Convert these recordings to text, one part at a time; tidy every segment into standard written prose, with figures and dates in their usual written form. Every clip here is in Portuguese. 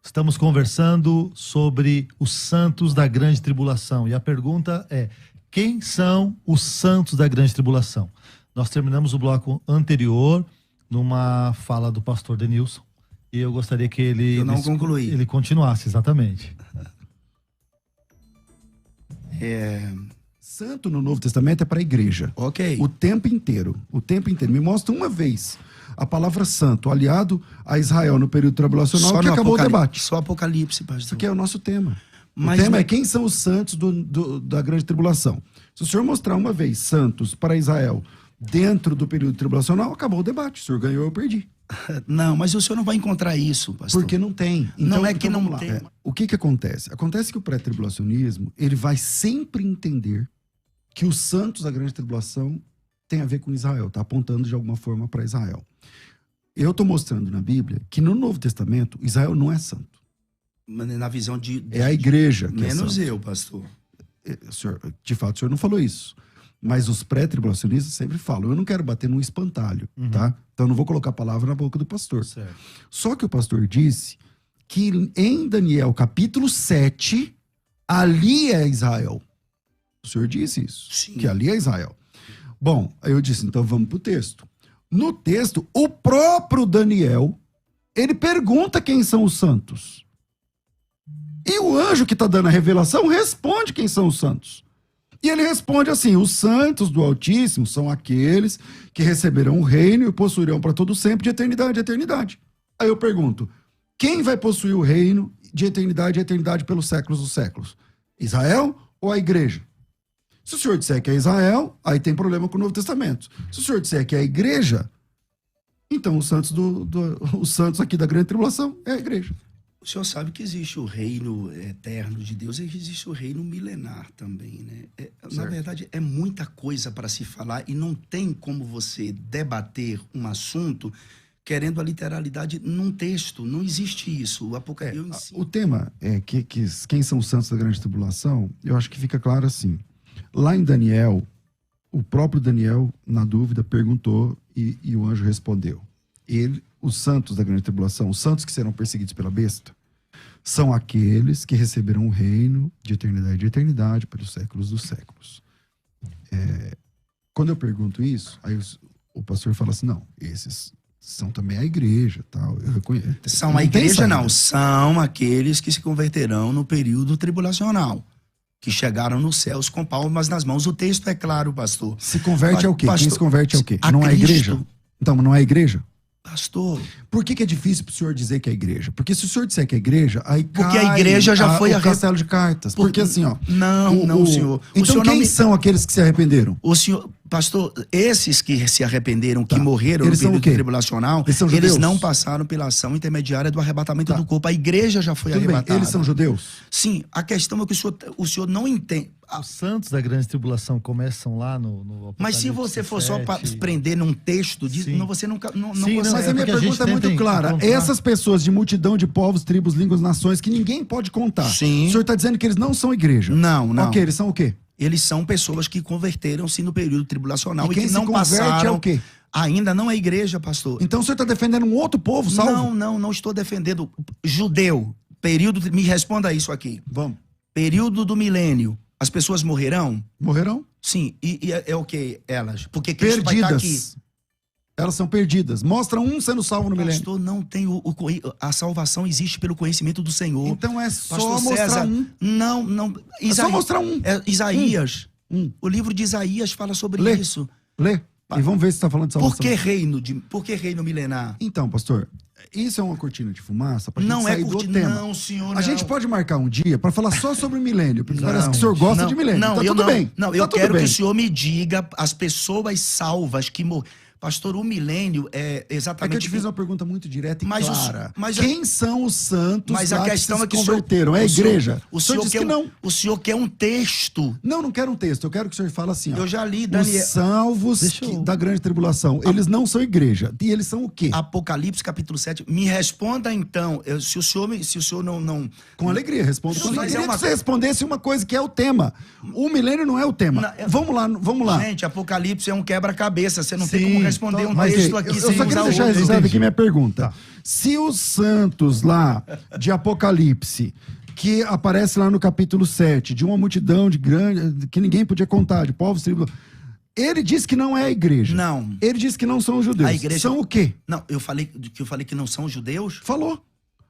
Estamos conversando sobre os santos da grande tribulação. E a pergunta é: quem são os santos da grande tribulação? Nós terminamos o bloco anterior numa fala do pastor Denilson. E eu gostaria que ele continuasse, exatamente. Santo no Novo Testamento é para a igreja. Ok. O tempo inteiro. Me mostra uma vez a palavra santo aliado a Israel no período tribulacional que acabou o debate. Só Apocalipse, pastor. Isso aqui é o nosso tema. Mas o tema é quem são os santos da grande tribulação. Se o senhor mostrar uma vez santos para Israel dentro do período tribulacional, acabou o debate. O senhor ganhou, eu perdi. Não, mas o senhor não vai encontrar isso, pastor. Porque não tem. Então, não é que não tem. O que acontece? Acontece que o pré-tribulacionismo, ele vai sempre entender que os santos da grande tribulação tem a ver com Israel, tá apontando de alguma forma para Israel. Eu estou mostrando na Bíblia que no Novo Testamento, Israel não é santo. Na visão de é a igreja que menos é santo. Eu, pastor. Senhor, de fato, o senhor não falou isso. Mas os pré-tribulacionistas sempre falam. Eu não quero bater num espantalho, tá? Então eu não vou colocar a palavra na boca do pastor. Certo. Só que o pastor disse que em Daniel capítulo 7, ali é Israel. O senhor disse isso. Sim. Que ali é Israel. Bom, aí eu disse, então vamos pro texto. No texto, o próprio Daniel, ele pergunta quem são os santos. E o anjo que está dando a revelação responde quem são os santos. E ele responde assim: os santos do Altíssimo são aqueles que receberão o reino e possuirão para todo sempre de eternidade a eternidade. Aí eu pergunto, quem vai possuir o reino de eternidade a eternidade pelos séculos dos séculos? Israel ou a igreja? Se o senhor disser que é Israel, aí tem problema com o Novo Testamento. Se o senhor disser que é a igreja, então os santos, os santos aqui da grande tribulação é a igreja. O senhor sabe que existe o reino eterno de Deus e existe o reino milenar também, né? Na verdade, é muita coisa para se falar e não tem como você debater um assunto querendo a literalidade num texto. Não existe isso. O tema é que quem são os santos da grande tribulação, eu acho que fica claro assim. Lá em Daniel, o próprio Daniel, na dúvida, perguntou e o anjo respondeu. Os santos da grande tribulação, os santos que serão perseguidos pela besta, são aqueles que receberão o reino de eternidade pelos séculos dos séculos. Quando eu pergunto isso, aí o pastor fala assim, não, esses são também a igreja, tal. Eu reconheço. São a igreja, não. São aqueles que se converterão no período tribulacional, que chegaram nos céus com palmas nas mãos. O texto é claro, pastor. Se converte ao quê? Pastor, quem se converte ao quê? a Não é a Cristo. igreja? Então, não é a igreja? Pastor, por que é difícil pro senhor dizer que é igreja? Porque se o senhor disser que é igreja, aí porque a igreja já foi o castelo de cartas. Porque assim, ó... Não, senhor. Então senhor quem são aqueles que se arrependeram? O senhor, pastor, esses que se arrependeram, que morreram eles no período são o quê? tribulacional, Eles são eles judeus? não passaram pela ação intermediária do arrebatamento do corpo. A igreja já foi Tudo bem, arrebatada. eles são judeus? Sim, a questão é que o senhor não entende. Os santos da grande tribulação começam lá no Mas se você for só prender num texto, você nunca não consegue. Mas a minha pergunta é muito clara. Essas pessoas de multidão de povos, tribos, línguas, nações, que ninguém pode contar. Sim. O senhor está dizendo que eles não são igreja? Não. Ok, eles são o quê? Eles são pessoas que converteram-se no período tribulacional E quem que não se converte passaram. é o quê? Ainda não é igreja, pastor. Então o senhor está defendendo um outro povo, salvo? Não estou defendendo. Judeu, período. Me responda isso aqui. Vamos. Período do milênio. As pessoas morrerão? Morrerão? Sim. E é o que elas? Porque Cristo perdidas. vai estar aqui. Elas são perdidas. Mostra um sendo salvo no milênio. Pastor, não tem a salvação existe pelo conhecimento do Senhor. Então é só Pastor mostrar César, um. Não. É só mostrar um. Isaías. O livro de Isaías fala sobre isso. Lê. E vamos ver se está falando de salvação. Por que reino milenar? Então, pastor, isso é uma cortina de fumaça pra gente Não sair é do cortina, tema. não, senhor. A gente pode marcar um dia para falar só sobre o milênio, porque parece que o senhor gosta de milênio. Não, tá eu tudo não. bem. Não, tá eu tudo quero bem. que o senhor me diga as pessoas salvas que morreram. Pastor, o milênio é exatamente... É que eu te fiz uma pergunta muito direta e clara. Mas quem são os santos mas a questão que é que se converteram? É a igreja? O senhor disse quer que não. O senhor quer um texto. Não quero um texto. Eu quero que o senhor fale assim. Eu já li, Os Daniel. salvos da grande tribulação, eles não são igreja. E eles são o quê? Apocalipse, capítulo 7. Me responda, então. Se o senhor não... Com alegria, respondo com alegria. Mas Eu queria que você respondesse uma coisa que é o tema. O milênio não é o tema. Vamos lá. Gente, Apocalipse é um quebra-cabeça. Você não tem Sim, como responder um Mas, texto aqui eu sem só queria usar deixar outro. registrado aqui minha pergunta. Se os santos lá de Apocalipse, que aparece lá no capítulo 7, de uma multidão de grande, que ninguém podia contar, de povos, tribos, ele diz que não é a igreja. Não. Ele diz que não são os judeus. A igreja... São o quê? Não, eu falei que não são judeus? Falou.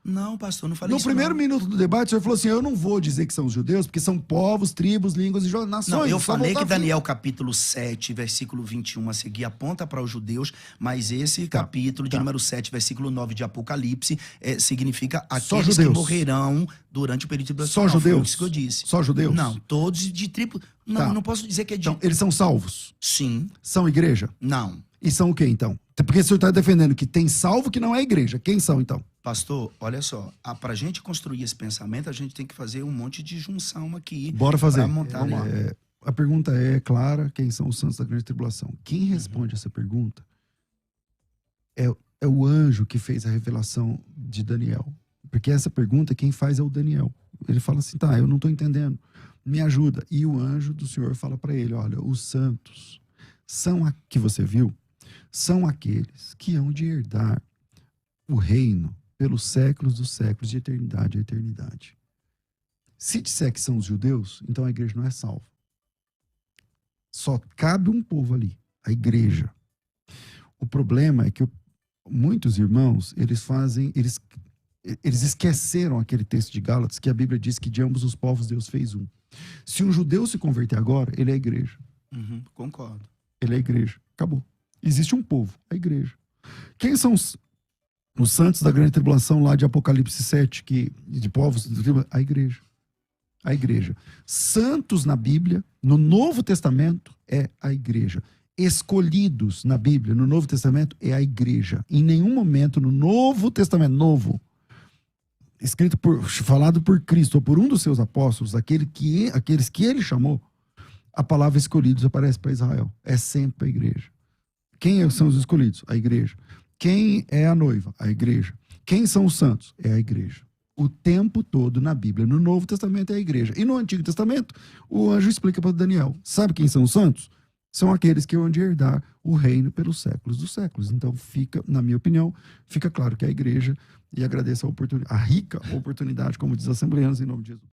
Não, pastor, não falei No isso primeiro não. minuto do debate, o senhor falou assim, eu não vou dizer que são os judeus, porque são povos, tribos, línguas e nações. Não, eu Só falei voltar que a Daniel capítulo 7, versículo 21 a seguir aponta para os judeus, mas esse capítulo de número 7, versículo 9 de Apocalipse significa aqueles que judeus. morrerão durante o período de tribulação. Só Não, foi judeus? isso que eu disse. Só judeus? Não, todos de tribo. Não, Tá. não posso dizer que é de... Então, eles são salvos? Sim, São igreja? não. E são o quê, então? Porque o senhor está defendendo que tem salvo que não é igreja. Quem são, então? Pastor, olha só, para a gente construir esse pensamento, a gente tem que fazer um monte de junção aqui. Bora fazer. Pra montar Vamos lá. A pergunta é clara, quem são os santos da grande tribulação? Quem responde essa pergunta é o anjo que fez a revelação de Daniel. Porque essa pergunta, quem faz é o Daniel. Ele fala assim, tá, eu não estou entendendo, me ajuda. E o anjo do Senhor fala para ele, olha, os santos são a que você viu, são aqueles que hão de herdar o reino pelos séculos dos séculos, de eternidade a eternidade. Se disser que são os judeus, então a igreja não é salva. Só cabe um povo ali, a igreja. O problema é que muitos irmãos, eles esqueceram aquele texto de Gálatas que a Bíblia diz que de ambos os povos Deus fez um. Se um judeu se converter agora, ele é a igreja. Concordo. Ele é a igreja. Acabou. Existe um povo, a igreja. Quem são os santos da grande tribulação lá de Apocalipse 7, de povos, a igreja. A igreja. Santos na Bíblia, no Novo Testamento, é a igreja. Escolhidos na Bíblia, no Novo Testamento, é a igreja. Em nenhum momento no Novo Testamento, falado por Cristo ou por um dos seus apóstolos, aqueles que ele chamou, a palavra escolhidos aparece para Israel. É sempre a igreja. Quem são os escolhidos? A igreja. Quem é a noiva? A igreja. Quem são os santos? É a igreja. O tempo todo na Bíblia, no Novo Testamento é a igreja. E no Antigo Testamento, o anjo explica para Daniel. Sabe quem são os santos? São aqueles que vão herdar o reino pelos séculos dos séculos. Então fica, na minha opinião, fica claro que é a igreja, e agradeço a rica oportunidade, como diz a Assembleianos, em nome de Jesus.